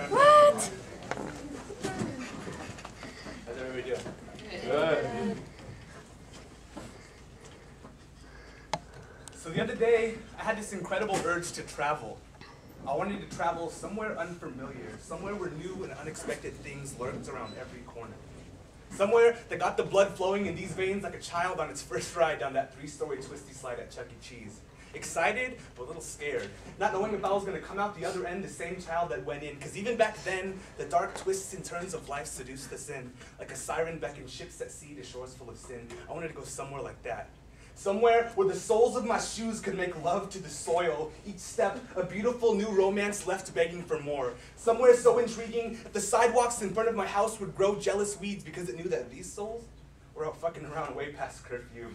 What? How's everybody doing? Good. So the other day, I had this incredible urge to travel. I wanted to travel somewhere unfamiliar, somewhere where new and unexpected things lurked around every corner. Somewhere that got the blood flowing in these veins like a child on its first ride down that 3-story twisty slide at Chuck E. Cheese. Excited, but a little scared, not knowing if I was going to come out the other end the same child that went in, because even back then, the dark twists and turns of life seduced us in. Like a siren beckoned ships at sea to shores full of sin. I wanted to go somewhere like that. Somewhere where the soles of my shoes could make love to the soil. Each step, a beautiful new romance left begging for more. Somewhere so intriguing that the sidewalks in front of my house would grow jealous weeds because it knew that these souls were out fucking around way past curfew.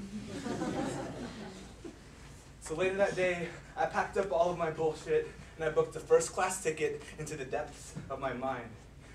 So later that day, I packed up all of my bullshit and I booked a first-class ticket into the depths of my mind.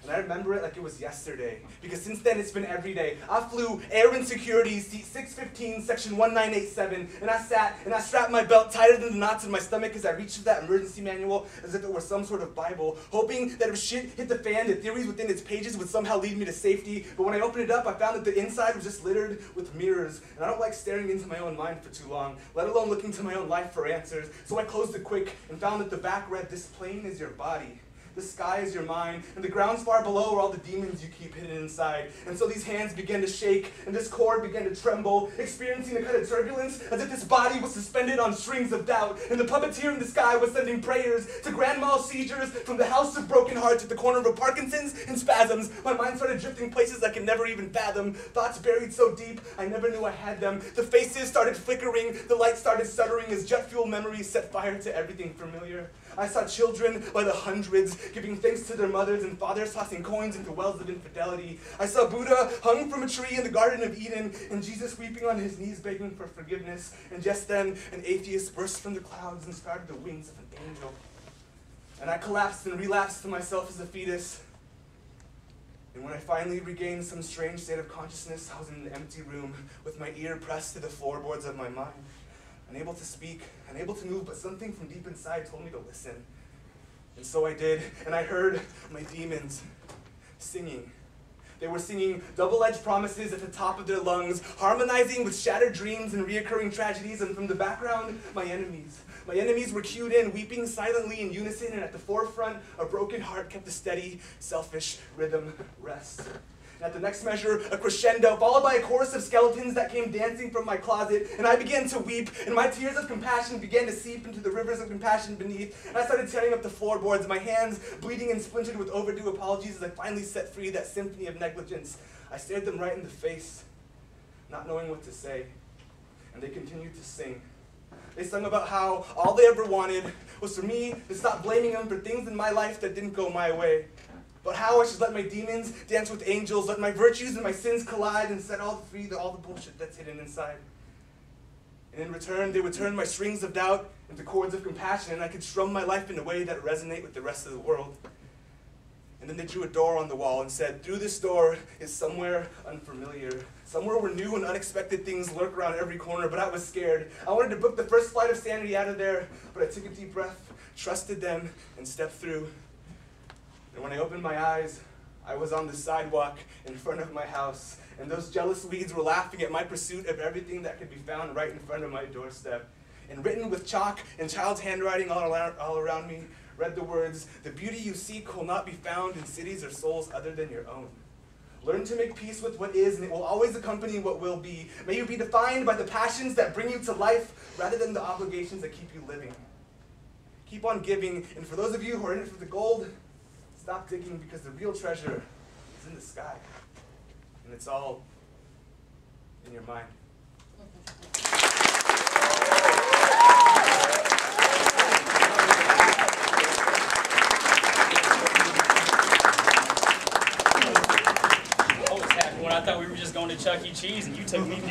And I remember it like it was yesterday, because since then it's been every day. I flew Air Insecurity, seat 615, section 1987, and I sat and I strapped my belt tighter than the knots in my stomach as I reached for that emergency manual as if it were some sort of Bible, hoping that if shit hit the fan, the theories within its pages would somehow lead me to safety. But when I opened it up, I found that the inside was just littered with mirrors, and I don't like staring into my own mind for too long, let alone looking to my own life for answers. So I closed it quick and found that the back read, "This plane is your body. The sky is your mind, and the ground's far below are all the demons you keep hidden inside." And so these hands began to shake, and this cord began to tremble, experiencing a kind of turbulence, as if this body was suspended on strings of doubt, and the puppeteer in the sky was sending prayers to grand mal seizures from the house of broken hearts at the corner of Parkinson's and spasms. My mind started drifting places I could never even fathom, thoughts buried so deep I never knew I had them. The faces started flickering, the lights started stuttering as jet fuel memories set fire to everything familiar. I saw children by the hundreds giving thanks to their mothers and fathers tossing coins into wells of infidelity. I saw Buddha hung from a tree in the Garden of Eden and Jesus weeping on his knees begging for forgiveness. And just then, an atheist burst from the clouds and sprouted the wings of an angel. And I collapsed and relapsed to myself as a fetus. And when I finally regained some strange state of consciousness, I was in an empty room with my ear pressed to the floorboards of my mind. Unable to speak, unable to move, but something from deep inside told me to listen. And so I did, and I heard my demons singing. They were singing double-edged promises at the top of their lungs, harmonizing with shattered dreams and reoccurring tragedies, and from the background, my enemies. My enemies were cued in, weeping silently in unison, and at the forefront, a broken heart kept a steady, selfish rhythm rest. And at the next measure, a crescendo, followed by a chorus of skeletons that came dancing from my closet, and I began to weep, and my tears of compassion began to seep into the rivers of compassion beneath, and I started tearing up the floorboards, my hands bleeding and splintered with overdue apologies as I finally set free that symphony of negligence. I stared them right in the face, not knowing what to say, and they continued to sing. They sung about how all they ever wanted was for me to stop blaming them for things in my life that didn't go my way. But how I should let my demons dance with angels, let my virtues and my sins collide, and set all free all the bullshit that's hidden inside. And in return, they would turn my strings of doubt into chords of compassion, and I could strum my life in a way that would resonate with the rest of the world. And then they drew a door on the wall and said, "Through this door is somewhere unfamiliar, somewhere where new and unexpected things lurk around every corner." But I was scared. I wanted to book the first flight of sanity out of there, but I took a deep breath, trusted them, and stepped through. And when I opened my eyes, I was on the sidewalk in front of my house, and those jealous weeds were laughing at my pursuit of everything that could be found right in front of my doorstep. And written with chalk and child's handwriting all around me, read the words, "The beauty you seek will not be found in cities or souls other than your own. Learn to make peace with what is, and it will always accompany what will be. May you be defined by the passions that bring you to life rather than the obligations that keep you living. Keep on giving, and for those of you who are in it for the gold, stop digging, because the real treasure is in the sky, and it's all in your mind." I was happy when I thought we were just going to Chuck E. Cheese and you took me down.